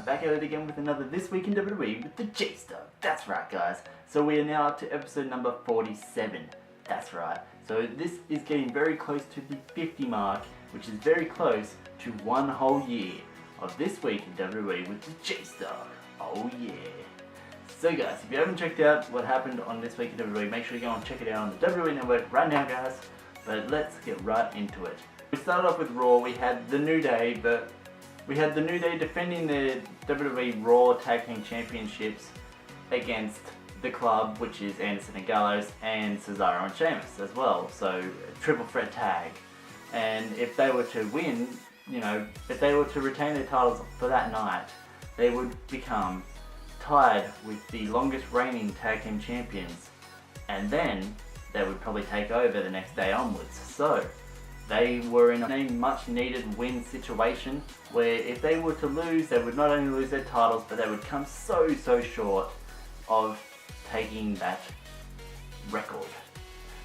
back at it again with another This Week in WWE with TheJaseDawg. That's right, guys. So we are now up to episode number 47. That's right. So this is getting very close to the 50 mark, which is very close to 1 whole year of This Week in WWE with TheJaseDawg. Oh yeah. So guys, if you haven't checked out what happened on This Week in WWE, make sure you go and check it out on the WWE Network right now, guys. But let's get right into it. We started off with Raw. We had the New Day, defending the WWE Raw Tag Team Championships against the club, which is Anderson and Gallows, and Cesaro and Sheamus as well. So triple threat tag. And if they were to win, if they were to retain their titles for that night, they would become tied with the longest reigning tag team champions, and then they would probably take over the next day onwards. So they were in a much needed win situation where if they were to lose, they would not only lose their titles, but they would come so short of taking that record.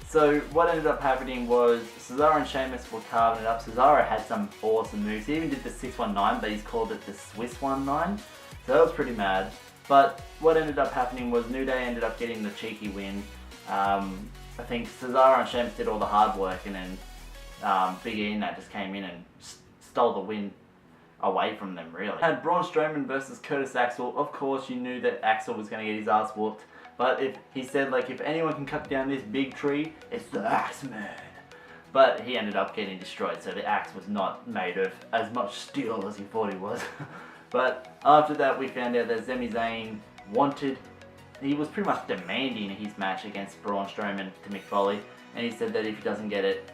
So what ended up happening was Cesaro and Sheamus were carving it up. Cesaro had some awesome moves. He even did the 619, but he's called it the Swiss 19. So that was pretty mad. But what ended up happening was New Day ended up getting the cheeky win. I think Cesaro and Sheamus did all the hard work, and then Big E and that just came in and stole the win away from them, really. Had Braun Strowman versus Curtis Axel. Of course, you knew that Axel was going to get his ass whooped. But he said, if anyone can cut down this big tree, it's the Axeman. But he ended up getting destroyed, so the axe was not made of as much steel as he thought he was. But after that, we found out that Zayn he was pretty much demanding his match against Braun Strowman to Mick Foley. And he said that if he doesn't get it,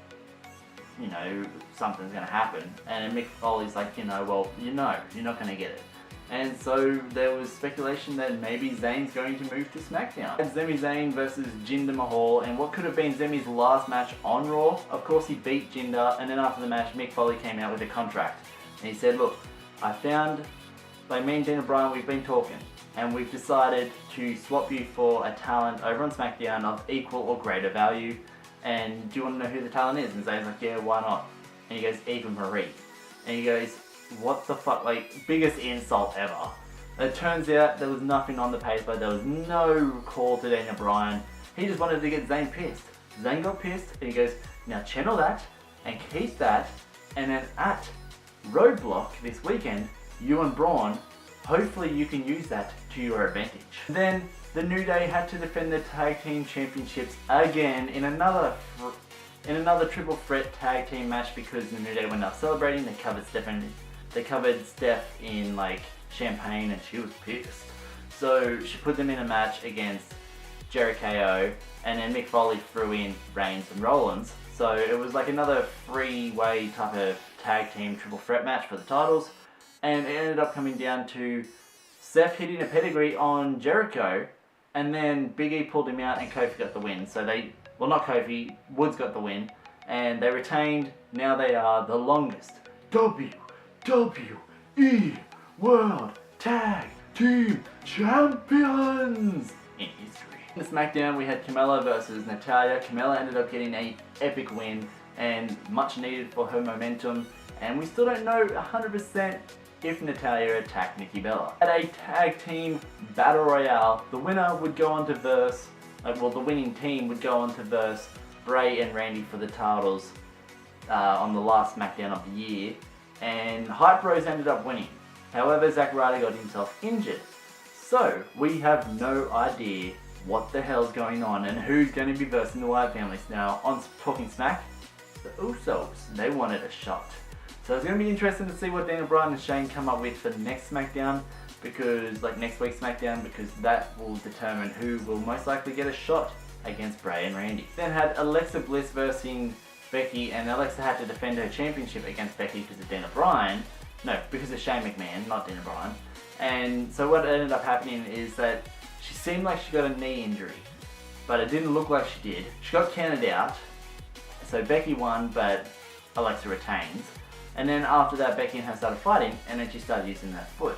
something's going to happen. And Mick Foley's like, you're not going to get it. And so there was speculation that maybe Zayn's going to move to SmackDown. Zayn versus Jinder Mahal, and what could have been Zemi's last match on Raw. Of course, he beat Jinder, and then after the match, Mick Foley came out with a contract. And he said, look, me and Dina Bryan, we've been talking, and we've decided to swap you for a talent over on SmackDown of equal or greater value. And do you want to know who the talent is? And Zayn's like, yeah, why not? And he goes, Eva Marie. And he goes, what the fuck, biggest insult ever. It turns out there was nothing on the paper, there was no call to Daniel Bryan. He just wanted to get Zayn pissed. Zayn got pissed, and he goes, now channel that, and keep that, and then at Roadblock this weekend, you and Braun, hopefully you can use that to your advantage. Then the New Day had to defend their tag team championships again in another triple threat tag team match, because the New Day went up celebrating. They covered Steph in champagne, and she was pissed. So she put them in a match against Jericho, and then Mick Foley threw in Reigns and Rollins. So it was another three-way type of tag team triple threat match for the titles. And it ended up coming down to Seth hitting a pedigree on Jericho, and then Big E pulled him out and Kofi got the win. So not Kofi, Woods got the win, and they retained. Now they are the longest WWE World Tag Team Champions in history. In SmackDown, we had Camilla versus Natalia. Camilla ended up getting an epic win, and much needed for her momentum. And we still don't know 100% if Natalia attacked Nikki Bella. At a tag team battle royale, the winner would go on to verse, the winning team would go on to verse Bray and Randy for the titles on the last SmackDown of the year. And Hype Bros ended up winning. However, Zack Ryder got himself injured. So we have no idea what the hell's going on and who's going to be versing the Wyatt families. Now, on Talking Smack, the Usos, they wanted a shot. So it's going to be interesting to see what Daniel Bryan and Shane come up with for next SmackDown, because next week's SmackDown, because that will determine who will most likely get a shot against Bray and Randy. Then had Alexa Bliss versus Becky, and Alexa had to defend her championship against Becky because of because of Shane McMahon, not Dana Bryan. And so what ended up happening is that she seemed like she got a knee injury, but it didn't look like she did. She got counted out, so Becky won, but Alexa retains. And then after that, Becky and her started fighting, and then she started using her foot.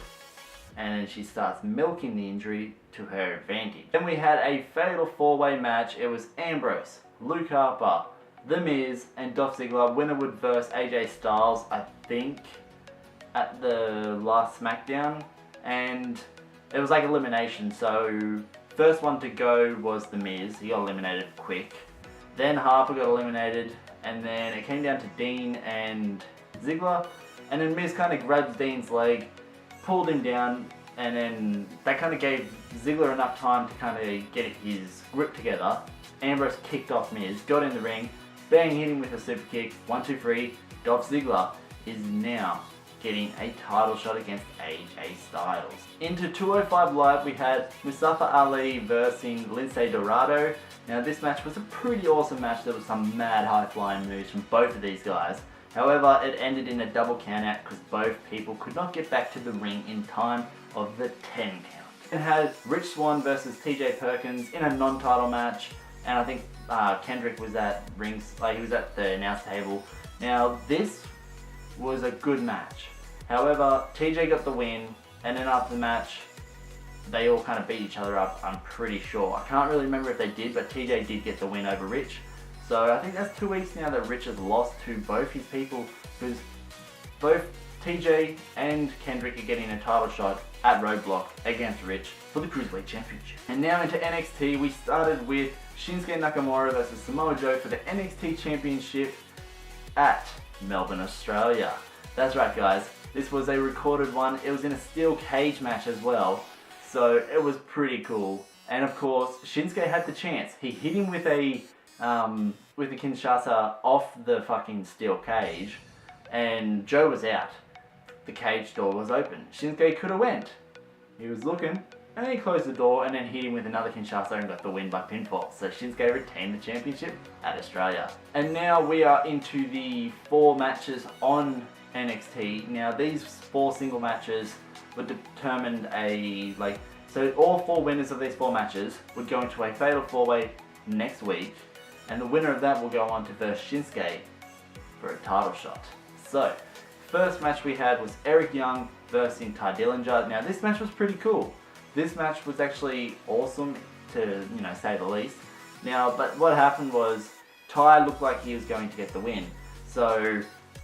And then she starts milking the injury to her advantage. Then we had a fatal four-way match. It was Ambrose, Luke Harper, The Miz, and Dolph Ziggler. Winner would verse AJ Styles, I think, at the last SmackDown. and it was like elimination. So first one to go was The Miz. He got eliminated quick. Then Harper got eliminated, and then it came down to Dean and Ziggler, and then Miz kind of grabbed Dean's leg, pulled him down, and then that kind of gave Ziggler enough time to kind of get his grip together. Ambrose kicked off Miz, got in the ring, bang, hit him with a super kick, 1, 2, 3. Dolph Ziggler is now getting a title shot against AJ Styles. Into 205 Live, we had Mustafa Ali versus Lince Dorado. Now this match was a pretty awesome match. There was some mad high-flying moves from both of these guys. However, it ended in a double countout because both people could not get back to the ring in time of the 10 count. It had Rich Swann versus TJ Perkins in a non-title match, and I think Kendrick was at rings, he was at the announce table. Now this was a good match. However, TJ got the win, and then after the match, they all kind of beat each other up, I'm pretty sure. I can't really remember if they did, but TJ did get the win over Rich. So I think that's 2 weeks now that Rich has lost to both his people, because both TJ and Kendrick are getting a title shot at Roadblock against Rich for the Cruiserweight Championship. And now into NXT, we started with Shinsuke Nakamura versus Samoa Joe for the NXT Championship at Melbourne, Australia. That's right, guys. This was a recorded one. It was in a steel cage match as well, so it was pretty cool. And of course, Shinsuke had the chance. He hit him with a Kinshasa off the fucking steel cage, and Joe was out. The cage door was open. Shinsuke could have went. He was looking, and he closed the door and then hit him with another Kinshasa and got the win by pinfall. So Shinsuke retained the championship at Australia. And now we are into the 4 matches on NXT. Now these 4 single matches were determined so all 4 winners of these 4 matches would go into a fatal 4-way next week, and the winner of that will go on to verse Shinsuke for a title shot. So first match we had was Eric Young versus Ty Dillinger. Now this match was pretty cool. This match was actually awesome, to say the least. Now, but what happened was Ty looked like he was going to get the win. So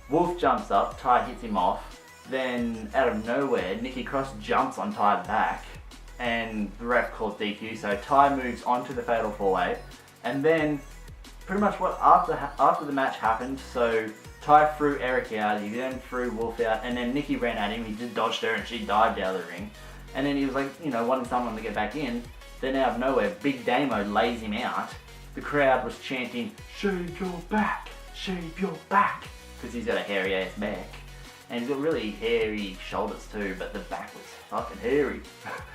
Wolf jumps up, Ty hits him off. Then out of nowhere, Nikki Cross jumps on Ty's back, and the ref calls DQ. So Ty moves on to the fatal 4-way, and then pretty much after the match happened. So Ty threw Eric out, he then threw Wolf out, and then Nikki ran at him, he just dodged her and she dived out of the ring. And then he was wanting someone to get back in. Then out of nowhere, Big Damo lays him out. The crowd was chanting, "Shave your back, shave your back," because he's got a hairy ass back. And he's got really hairy shoulders too, but the back was fucking hairy.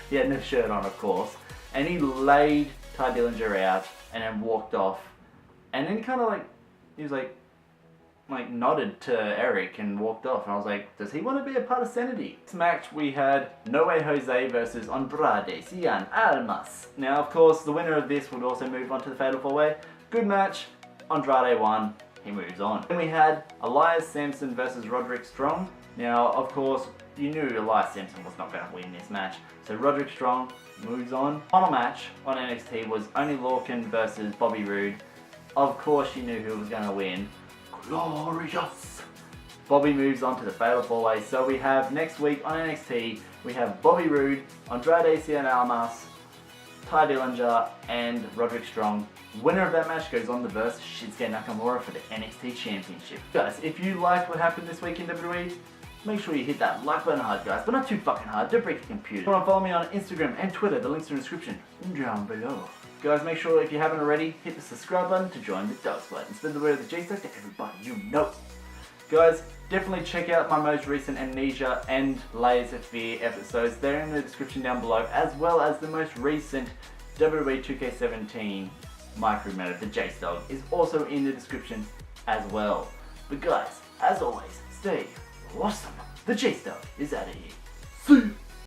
He had no shirt on, of course. And he laid Ty Dillinger out and then walked off. And then he was nodded to Eric and walked off, and I was like, does he want to be a part of Sanity? This match we had No Way Jose versus Andrade Cien Almas. Now of course the winner of this would also move on to the Fatal 4-Way. Good match, Andrade won, he moves on. Then we had Elias Sampson versus Roderick Strong. Now of course you knew Elias Sampson was not going to win this match, so Roderick Strong moves on. Final match on NXT was Oney Lorcan versus Bobby Roode. Of course you knew who was going to win. Glorious! Bobby moves on to the Fatal 4-Way. So we have next week on NXT, we have Bobby Roode, Andrade Cien Almas, Ty Dillinger, and Roderick Strong. Winner of that match goes on to verse Shinsuke Nakamura for the NXT Championship. Guys, if you liked what happened this week in WWE, make sure you hit that like button hard, guys, but not too fucking hard, don't break your computer. If you want to follow me on Instagram and Twitter, the links are in the description down below. Guys, make sure if you haven't already, hit the subscribe button to join the Dog Squad and spread the word of the TheJaseDawg to everybody you know. Guys, definitely check out my most recent Amnesia and Layers of Fear episodes. They're in the description down below, as well as the most recent WWE 2K17 micro meta, TheJaseDawg, is also in the description as well. But guys, as always, stay awesome. TheJaseDawg is out of here. See you.